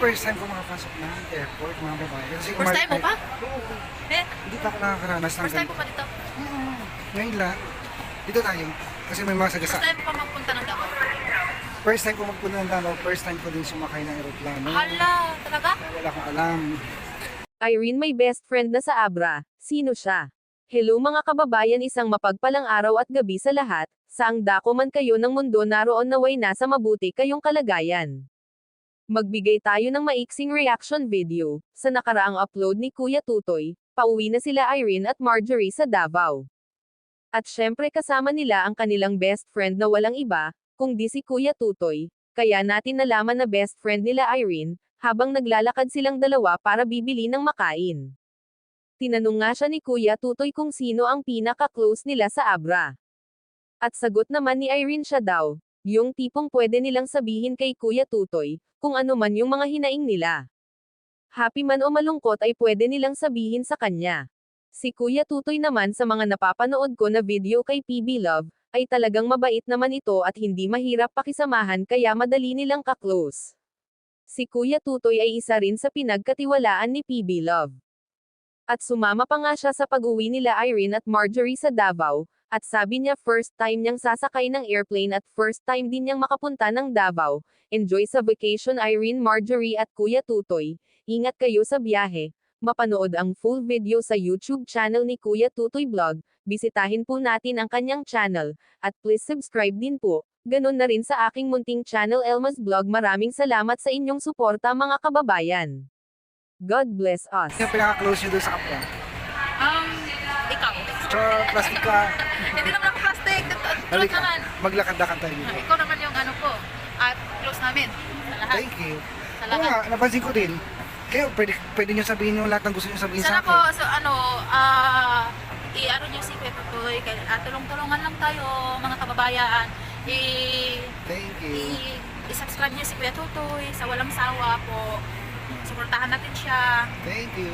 first time ko makapasok ng airport, mga babae. Kasi First time mo pa? Oo. Eh, Hindi pa ako nakakaranas ng first time mo pa dito? Ngayon lang. Dito tayo. Kasi may mga sagasa. First time mo pa magpunta ng Davao? First time ko magpunta ng Davao, first time ko din sumakay ng aeroplano. Hala, talaga? Wala akong alam. Irene may best friend na sa Abra. Sino siya? Hello mga kababayan, isang mapagpalang araw at gabi sa lahat. Saang dako man kayo ng mundo, naroon naway nasa mabuti kayong kalagayan. Magbigay tayo ng maiksing reaction video. Sa nakaraang upload ni Kuya Tutoy, pauwi na sila Irene at Marjorie sa Davao. At syempre kasama nila ang kanilang best friend na walang iba, kundi si Kuya Tutoy. Kaya natin nalaman na best friend nila Irene, habang naglalakad silang dalawa para bibili ng makain. Tinanong nga siya ni Kuya Tutoy kung sino ang pinaka-close nila sa Abra. At sagot naman ni Irene, siya daw, yung tipong pwede nilang sabihin kay Kuya Tutoy, kung ano man yung mga hinaing nila. Happy man o malungkot ay pwede nilang sabihin sa kanya. Si Kuya Tutoy naman, sa mga napapanood ko na video kay PB Love, ay talagang mabait naman ito at hindi mahirap pakisamahan, kaya madali nilang ka-close. Si Kuya Tutoy ay isa rin sa pinagkatiwalaan ni PB Love. At sumama pa nga siya sa pag-uwi nila Irene at Marjorie sa Davao, at sabi niya first time niyang sasakay ng airplane at first time din niyang makapunta ng Davao. Enjoy sa vacation Irene, Marjorie at Kuya Tutoy. Ingat kayo sa biyahe. Mapanood ang full video sa YouTube channel ni Kuya Tutoy Vlog. Bisitahin po natin ang kanyang channel, at please subscribe din po. Ganon na rin sa aking munting channel Elmas Vlog. Maraming salamat sa inyong suporta mga kababayan. God bless us. Yung pinaka-close nyo doon sa kapwa. Ikaw. Char, plastic ka. Hindi naman ako plastic. Tulad Halika, naman. maglakad-lakad tayo dito. Ikaw naman yung ano ko. At close namin. Sa lahat. Thank you. Sa Oo nga, lahat. napansin ko din. Kaya pwede nyo sabihin yung lahat ng gusto nyo sabihin sa Sana po, akin. so ano, i-ano nyo si Kuya Tutoy. Tulong-tulungan lang tayo, mga kababayan. Thank you. I-subscribe nyo si Kuya Tutoy sa walang sawa po. Suportahan natin siya. Thank you.